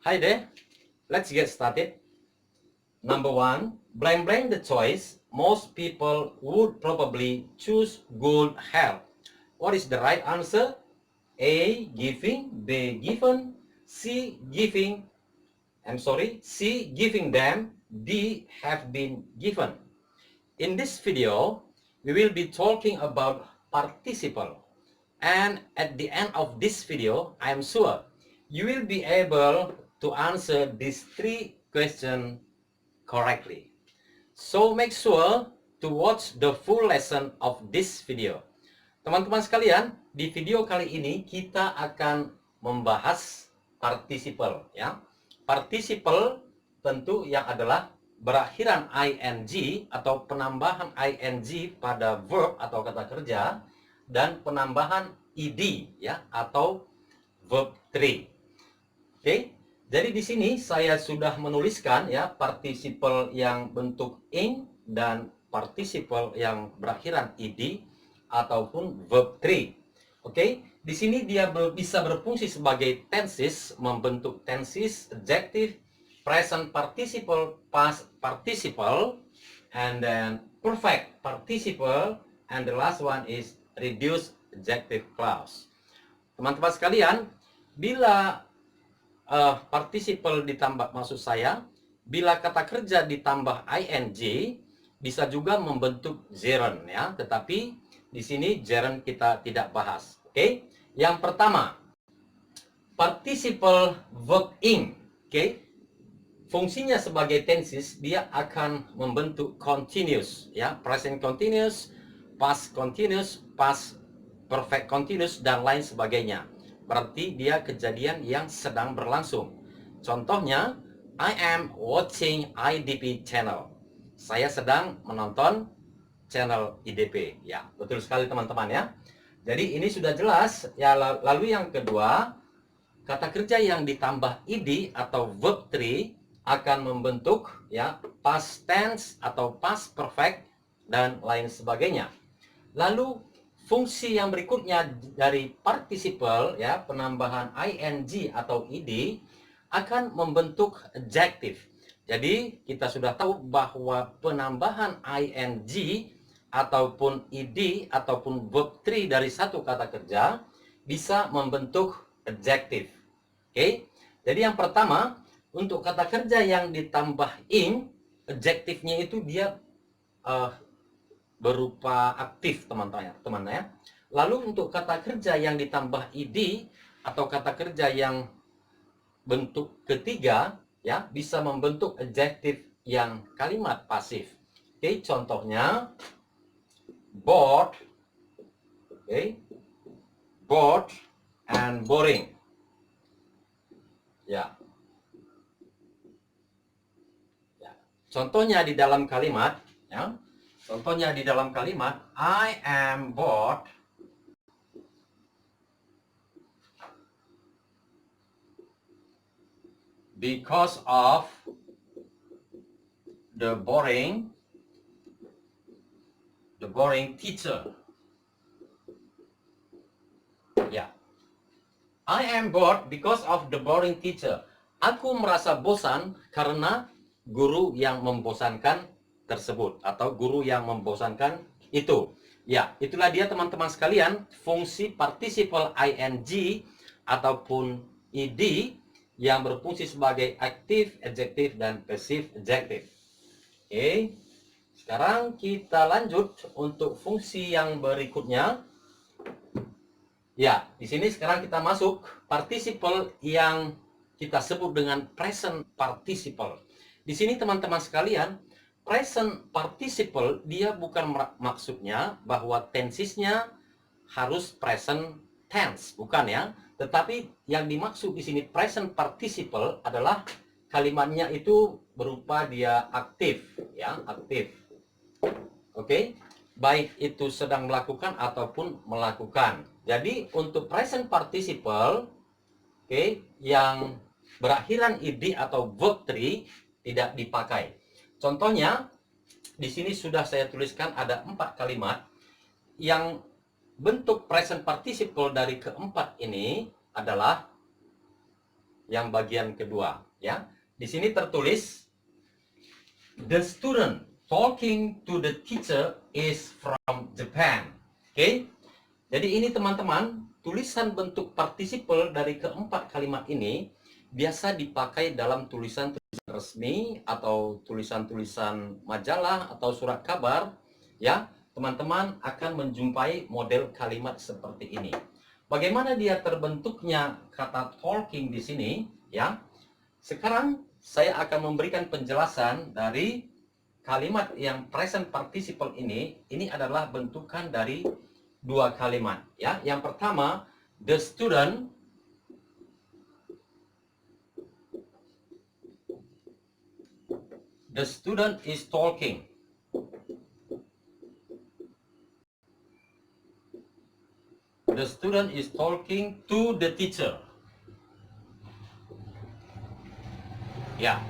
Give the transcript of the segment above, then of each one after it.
Hi there, let's get started. Number one, blank blank the choice. Most people would probably choose good health. What is the right answer? A. Giving. B. Given. C. Giving. C. Giving them. D. Have been given. In this video, we will be talking about participle. And at the end of this video, I am sure you will be able to answer these three questions correctly. So make sure to watch the full lesson of this video. Teman-teman sekalian, di video kali ini kita akan membahas participle ya. Participle tentu yang adalah berakhiran ing atau penambahan ing pada verb atau kata kerja dan penambahan ed ya atau verb 3. Oke. Jadi di sini saya sudah menuliskan ya participle yang bentuk ing dan participle yang berakhiran ed ataupun verb 3. Oke, di sini dia bisa berfungsi sebagai tenses, membentuk tenses, adjective, present participle, past participle, and then perfect participle, and the last one is reduced adjective clause. Teman-teman sekalian, bila participle ditambah, maksud saya, bila kata kerja ditambah ing, bisa juga membentuk gerund ya, tetapi di sini gerund kita tidak bahas. Oke. Yang pertama, participle verb ing. Oke. Fungsinya sebagai tenses, dia akan membentuk continuous ya, present continuous, past perfect continuous dan lain sebagainya. Berarti dia kejadian yang sedang berlangsung. Contohnya, I am watching IDP channel. Saya sedang menonton channel IDP. Ya, betul sekali teman-teman ya. Jadi ini sudah jelas. Ya, lalu yang kedua, kata kerja yang ditambah ed atau verb 3 akan membentuk ya past tense atau past perfect dan lain sebagainya. Lalu fungsi yang berikutnya dari participle ya, penambahan ing atau ed akan membentuk adjective. Jadi kita sudah tahu bahwa penambahan ing ataupun ed ataupun verb 3 dari satu kata kerja bisa membentuk adjective. Oke. Jadi yang pertama, untuk kata kerja yang ditambah ing, adjektifnya itu dia berupa aktif teman-teman ya. Lalu untuk kata kerja yang ditambah ed atau kata kerja yang bentuk ketiga ya bisa membentuk adjektif yang kalimat pasif. Oke, contohnya bored, bored and boring. Ya. Contohnya di dalam kalimat ya. Contohnya di dalam kalimat I am bored because of the boring teacher. Ya. I am bored because of the boring teacher. Aku merasa bosan karena guru yang membosankan tersebut atau guru yang membosankan itu. Ya, itulah dia teman-teman sekalian fungsi participle ing ataupun ed yang berfungsi sebagai active adjective dan passive adjective. Oke. Sekarang kita lanjut untuk fungsi yang berikutnya. Ya, di sini sekarang kita masuk participle yang kita sebut dengan present participle. Di sini teman-teman sekalian, present participle dia bukan maksudnya bahwa tensesnya harus present tense, bukan ya. Tetapi yang dimaksud di sini present participle adalah kalimatnya itu berupa dia aktif ya, aktif. Oke. Baik itu sedang melakukan ataupun melakukan. Jadi untuk present participle yang berakhiran ed atau verb 3 tidak dipakai. Contohnya di sini sudah saya tuliskan ada 4 kalimat yang bentuk present participle dari keempat ini adalah yang bagian kedua, ya. Di sini tertulis the student talking to the teacher is from Japan. Oke. Jadi ini teman-teman, tulisan bentuk participle dari keempat kalimat ini biasa dipakai dalam tulisan-tulisan resmi atau tulisan-tulisan majalah atau surat kabar, ya. Teman-teman akan menjumpai model kalimat seperti ini. Bagaimana dia terbentuknya kata talking di sini, ya? Sekarang saya akan memberikan penjelasan dari kalimat yang present participle ini. Ini adalah bentukan dari dua kalimat, ya. Yang pertama, the student is talking. The student is talking to the teacher. Ya.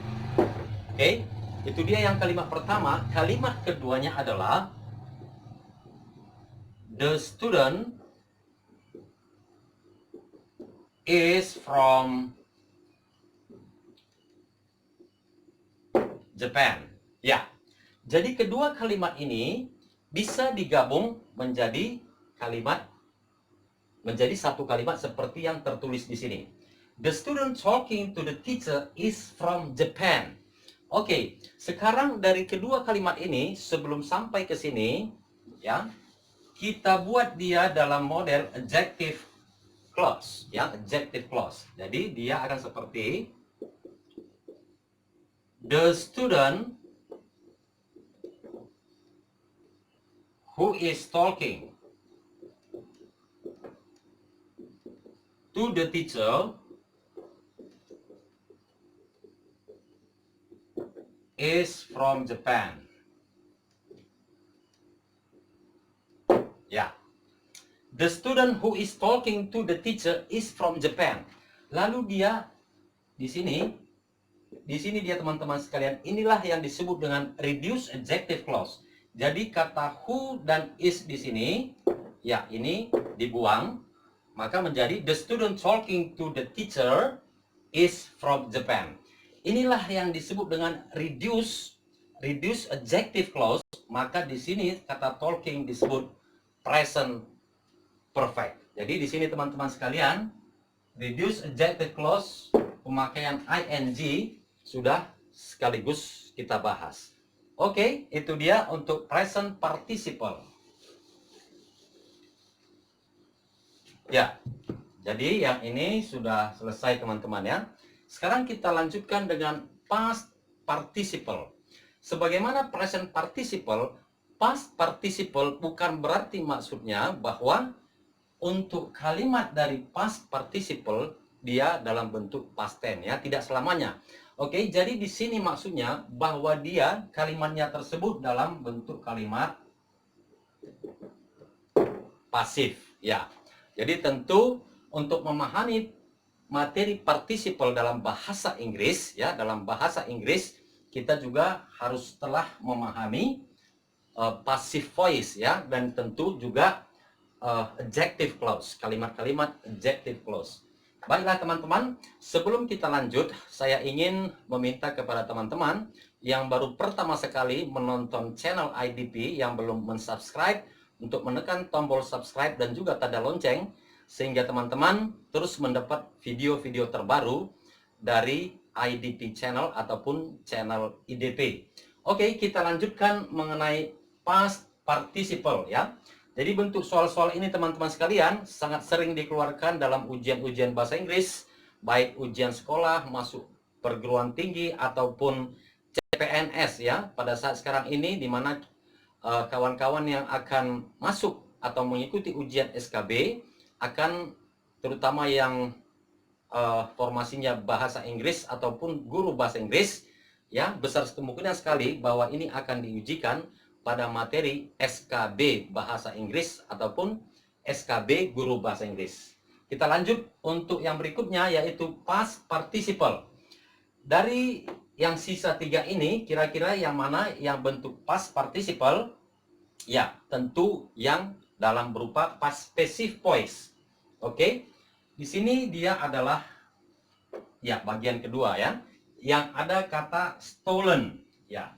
Oke, itu dia yang kalimat pertama. Kalimat keduanya adalah the student is from Japan. Ya. Jadi kedua kalimat ini bisa digabung menjadi satu kalimat seperti yang tertulis di sini. The student talking to the teacher is from Japan. Oke, sekarang dari kedua kalimat ini sebelum sampai ke sini, ya, kita buat dia dalam model adjective clause, ya, adjective clause. Jadi dia akan seperti the student who is talking to the teacher is from Japan. Ya. The student who is talking to the teacher is from Japan. Lalu dia di sini dia teman-teman sekalian, inilah yang disebut dengan reduced adjective clause. Jadi kata who dan is di sini, ya, ini dibuang, maka menjadi the student talking to the teacher is from Japan. Inilah yang disebut dengan reduced adjective clause. Maka di sini kata talking disebut present perfect. Jadi di sini teman-teman sekalian, reduced adjective clause pemakaian ing sudah sekaligus kita bahas. Oke, itu dia untuk present participle. Ya. Jadi yang ini sudah selesai teman-teman, ya. Sekarang kita lanjutkan dengan past participle. Sebagaimana present participle, past participle bukan berarti maksudnya bahwa untuk kalimat dari past participle dia dalam bentuk past tense, ya, tidak selamanya. Oke, jadi di sini maksudnya bahwa dia kalimatnya tersebut dalam bentuk kalimat pasif, ya. Jadi tentu untuk memahami materi participle dalam bahasa Inggris, ya, dalam bahasa Inggris kita juga harus telah memahami passive voice, ya, dan tentu juga adjective clause, kalimat-kalimat adjective clause. Baiklah teman-teman, sebelum kita lanjut, saya ingin meminta kepada teman-teman yang baru pertama sekali menonton channel IDP yang belum mensubscribe untuk menekan tombol subscribe dan juga tanda lonceng, sehingga teman-teman terus mendapat video-video terbaru dari IDP channel ataupun channel IDP. Oke, kita lanjutkan mengenai past participle, ya. Jadi bentuk soal-soal ini teman-teman sekalian sangat sering dikeluarkan dalam ujian-ujian bahasa Inggris, baik ujian sekolah, masuk perguruan tinggi ataupun CPNS, ya. Pada saat sekarang ini di mana kawan-kawan yang akan masuk atau mengikuti ujian SKB akan terutama yang formasinya bahasa Inggris ataupun guru bahasa Inggris, ya, besar kemungkinan sekali bahwa ini akan diujikan pada materi SKB bahasa Inggris ataupun SKB guru bahasa Inggris. Kita lanjut untuk yang berikutnya, yaitu past participle. Dari yang sisa 3 ini, kira-kira yang mana yang bentuk past participle? Ya, tentu yang dalam berupa past passive voice. Oke, di sini dia adalah Ya, bagian kedua ya. Yang ada kata stolen. Ya.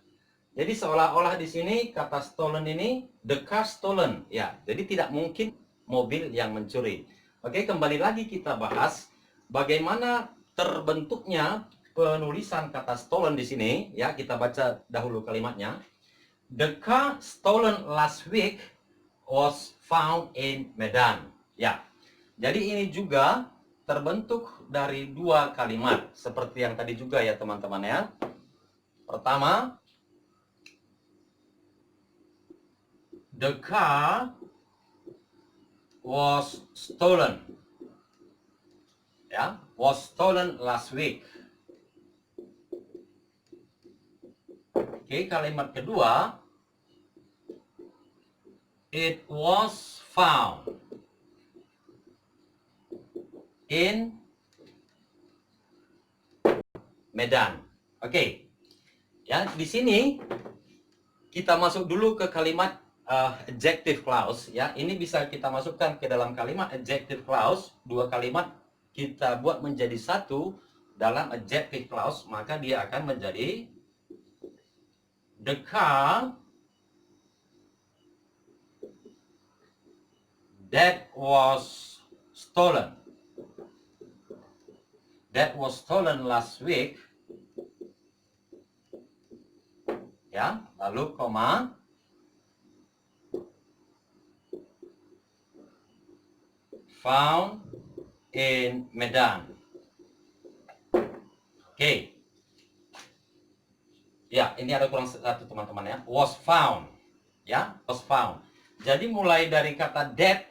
Jadi seolah-olah di sini kata stolen ini the car stolen. Ya, jadi tidak mungkin mobil yang mencuri. Oke, kembali lagi kita bahas bagaimana terbentuknya penulisan kata stolen di sini. Ya, kita baca dahulu kalimatnya. The car stolen last week was found in Medan. Ya, jadi ini juga terbentuk dari dua kalimat seperti yang tadi juga ya teman-teman ya. Pertama, the car was stolen. Ya, was stolen last week. Oke, kalimat kedua, it was found in Medan. Oke. Ya, di sini kita masuk dulu ke kalimat adjective clause ya. Ini bisa kita masukkan ke dalam kalimat adjective clause. Dua kalimat kita buat menjadi satu dalam adjective clause, maka dia akan menjadi the car that was stolen. That was stolen last week. Ya, lalu koma found in Medan. Oke. Ya, ini ada kurang satu teman-teman ya. Was found. Ya, was found. Jadi mulai dari kata that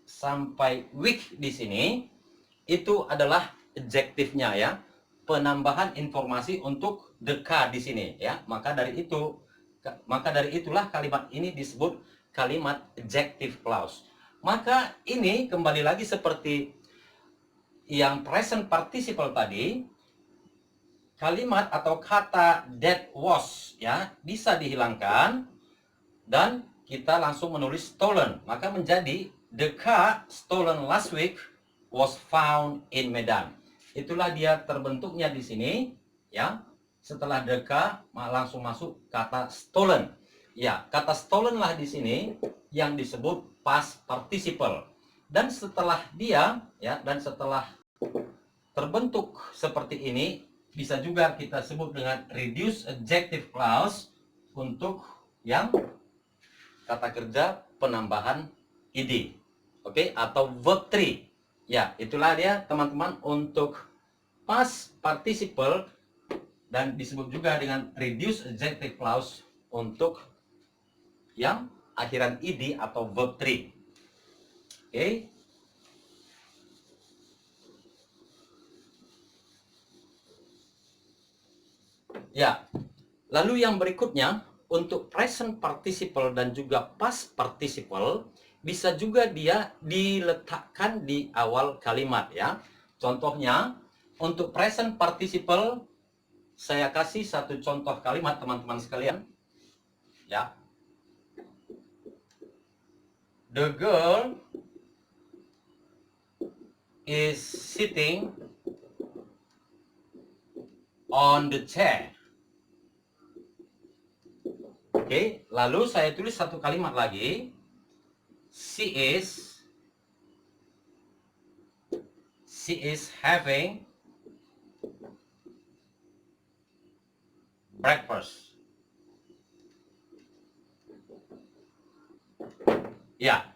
sampai week di sini itu adalah adjektifnya ya. Penambahan informasi untuk the car di sini ya. Maka dari itulah kalimat ini disebut kalimat adjective clause. Maka ini kembali lagi seperti yang present participle tadi, kalimat atau kata that was ya bisa dihilangkan dan kita langsung menulis stolen, maka menjadi the car stolen last week was found in Medan. Itulah dia terbentuknya di sini ya. Setelah the car langsung masuk kata stolen. Ya, kata stolen lah di sini yang disebut past participle. Dan setelah dia ya, dan setelah terbentuk seperti ini, bisa juga kita sebut dengan reduced adjective clause untuk yang kata kerja penambahan id. Oke, atau verb 3. Ya, itulah dia teman-teman untuk past participle dan disebut juga dengan reduced adjective clause untuk yang akhiran id atau verb 3. Oke. Ya, lalu yang berikutnya untuk present participle dan juga past participle bisa juga dia diletakkan di awal kalimat ya. Contohnya untuk present participle saya kasih satu contoh kalimat teman-teman sekalian. Ya. The girl is sitting on the chair. Oke, lalu saya tulis satu kalimat lagi. She is having breakfast. Ya.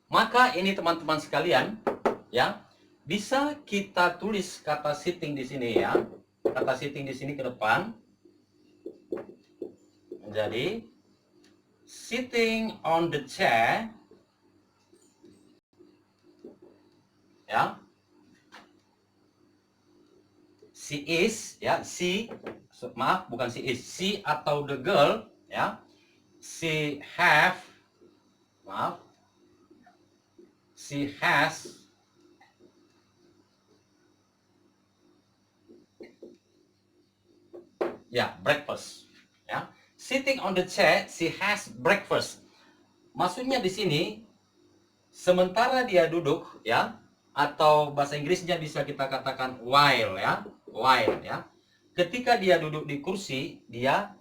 Maka ini teman-teman sekalian, ya, bisa kita tulis kata sitting di sini ya. Kata sitting di sini ke depan menjadi sitting on the chair. Ya. She is ya, maaf bukan she is, she atau the girl ya. She has ya breakfast ya. Sitting on the chair, she has breakfast. Maksudnya di sini sementara dia duduk ya, atau bahasa Inggrisnya bisa kita katakan while ya, while ya. Ketika dia duduk di kursi, dia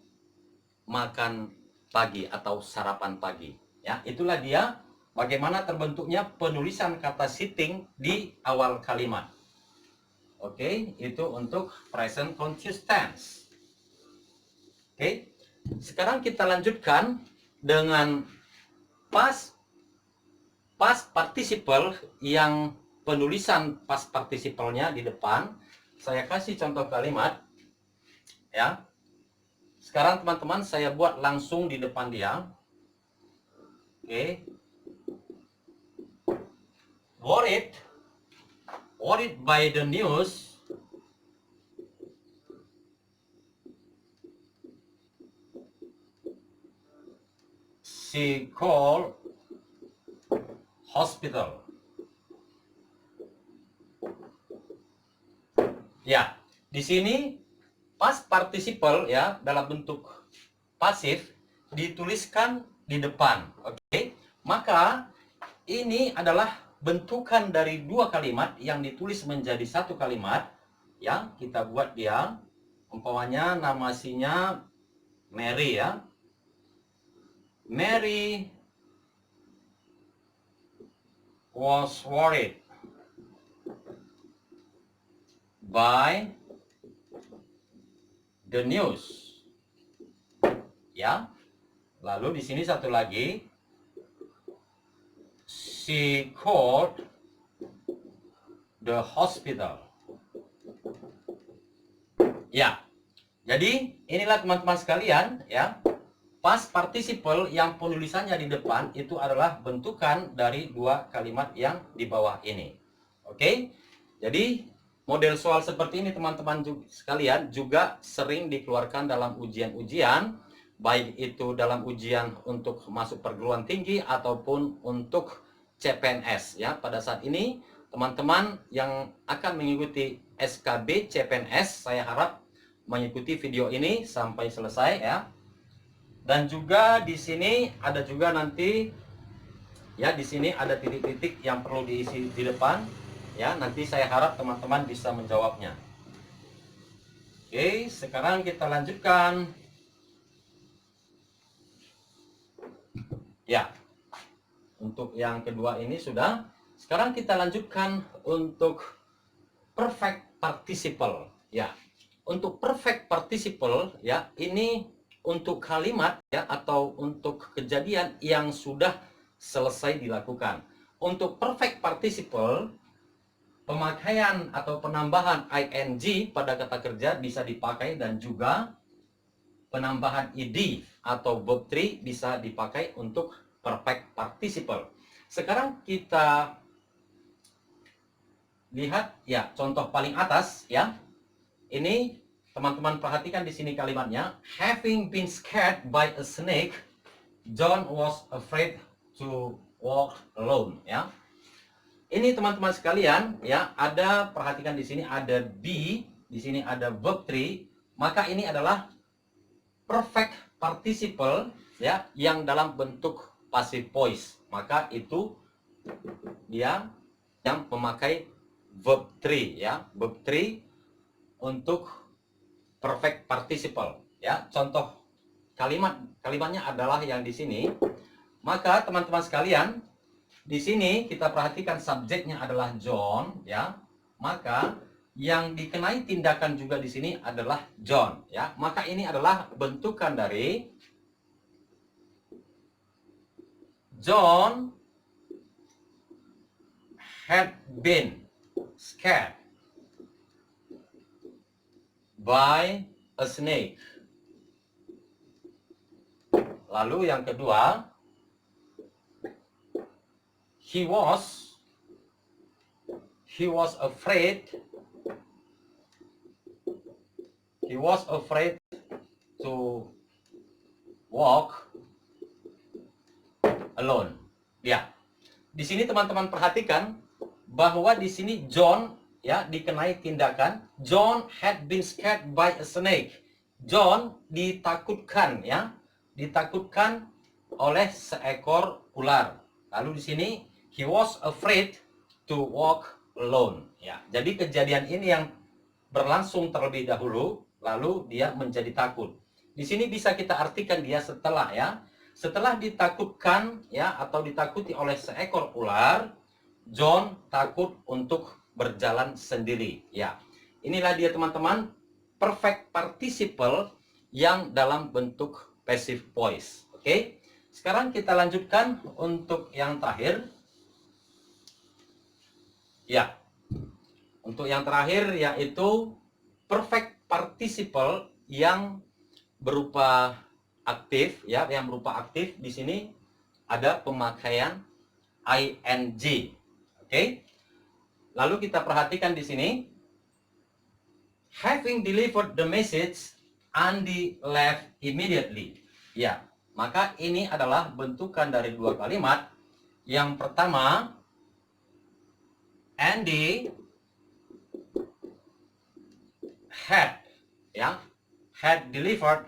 makan pagi atau sarapan pagi ya. Itulah dia bagaimana terbentuknya penulisan kata sitting di awal kalimat. Oke, itu untuk present continuous tense. Oke. Sekarang kita lanjutkan dengan past participle yang penulisan past participle-nya di depan. Saya kasih contoh kalimat ya. Sekarang teman-teman saya buat langsung di depan dia. Oke. Worried by the news. She called hospital. Ya, di sini past participle ya dalam bentuk pasif dituliskan di depan. Oke. Maka ini adalah bentukan dari dua kalimat yang ditulis menjadi satu kalimat yang kita buat dia. Umpamanya nama aslinya Mary ya. Mary was worried by the news. Ya. Lalu di sini satu lagi, she called the hospital. Ya. Jadi inilah teman-teman sekalian ya. Past participle yang penulisannya di depan itu adalah bentukan dari dua kalimat yang di bawah ini. Oke. Jadi model soal seperti ini teman-teman sekalian juga sering dikeluarkan dalam ujian-ujian, baik itu dalam ujian untuk masuk perguruan tinggi ataupun untuk CPNS ya. Pada saat ini teman-teman yang akan mengikuti SKB CPNS, saya harap mengikuti video ini sampai selesai ya. Dan juga di sini ada juga nanti ya, di sini ada titik-titik yang perlu diisi di depan ya. Nanti saya harap teman-teman bisa menjawabnya. Oke, sekarang kita lanjutkan. Ya. Untuk yang kedua ini sudah. Sekarang kita lanjutkan untuk perfect participle ya. Untuk perfect participle ya, ini untuk kalimat ya atau untuk kejadian yang sudah selesai dilakukan. Untuk perfect participle, pemakaian atau penambahan ing pada kata kerja bisa dipakai, dan juga penambahan ed atau verb 3 bisa dipakai untuk perfect participle. Sekarang kita lihat ya contoh paling atas ya. Ini teman-teman perhatikan di sini kalimatnya. Having been scared by a snake, John was afraid to walk alone ya. Ini teman-teman sekalian ya, ada perhatikan di sini ada be, di sini ada verb 3, maka ini adalah perfect participle ya yang dalam bentuk passive voice. Maka itu dia yang memakai verb 3 ya, verb 3 untuk perfect participle ya. Contoh kalimatnya adalah yang di sini. Maka teman-teman sekalian, di sini kita perhatikan subjeknya adalah John ya. Maka yang dikenai tindakan juga di sini adalah John ya. Maka ini adalah bentukan dari John had been scared by a snake. Lalu yang kedua, he was afraid to walk alone. Ya. Di sini teman-teman perhatikan bahwa di sini John ya dikenai tindakan John had been scared by a snake. John ditakutkan ya, ditakutkan oleh seekor ular. Lalu di sini he was afraid to walk alone. Ya, jadi kejadian ini yang berlangsung terlebih dahulu, lalu dia menjadi takut. Di sini bisa kita artikan dia setelah, ya. Setelah ditakutkan, ya, atau ditakuti oleh seekor ular, John takut untuk berjalan sendiri. Ya, inilah dia teman-teman, perfect participle yang dalam bentuk passive voice. Oke, sekarang kita lanjutkan untuk yang terakhir. Ya, untuk yang terakhir yaitu perfect participle yang berupa aktif, ya, yang berupa aktif. Di sini ada pemakaian ing. Oke. Lalu kita perhatikan di sini, having delivered the message, Andy left immediately. Ya, maka ini adalah bentukan dari dua kalimat. Yang pertama, Andy had, ya, had delivered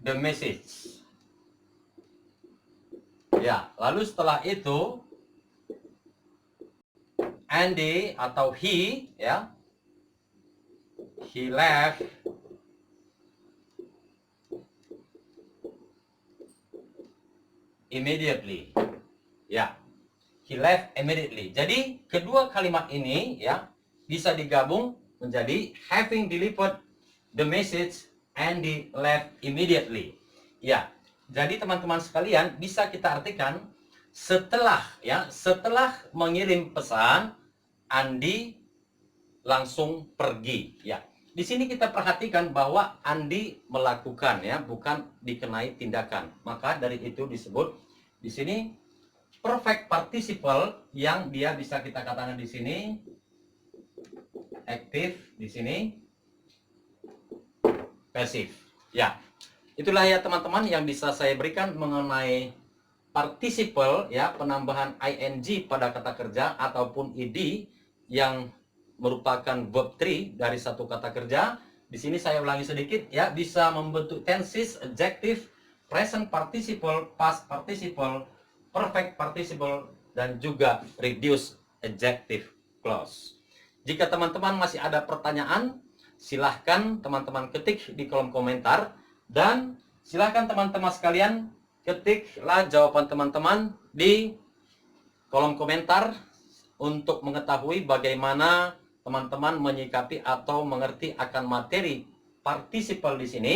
the message. Ya, lalu setelah itu Andy atau he, ya, he left immediately. Ya, he left immediately. Jadi kedua kalimat ini, ya, bisa digabung menjadi having delivered the message, Andy left immediately. Ya, jadi teman-teman sekalian bisa kita artikan setelah, ya, setelah mengirim pesan, Andy langsung pergi. Ya, di sini kita perhatikan bahwa Andy melakukan, ya, bukan dikenai tindakan. Maka dari itu disebut di sini perfect participle yang dia bisa kita katakan di sini aktif, di sini pasif. Ya, itulah ya teman-teman yang bisa saya berikan mengenai participle, ya, penambahan ing pada kata kerja ataupun ed yang merupakan verb 3 dari satu kata kerja. Di sini saya ulangi sedikit, ya, bisa membentuk tenses, adjective, present participle, past participle, perfect participle, dan juga reduced adjective clause. Jika teman-teman masih ada pertanyaan, silahkan teman-teman ketik di kolom komentar, dan silahkan teman-teman sekalian ketiklah jawaban teman-teman di kolom komentar untuk mengetahui bagaimana teman-teman menyikapi atau mengerti akan materi participle di sini,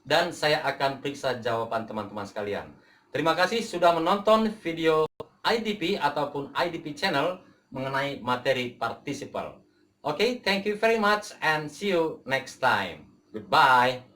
dan saya akan periksa jawaban teman-teman sekalian. Terima kasih sudah menonton video IDP ataupun IDP channel mengenai materi participle. Oke, thank you very much and see you next time. Goodbye.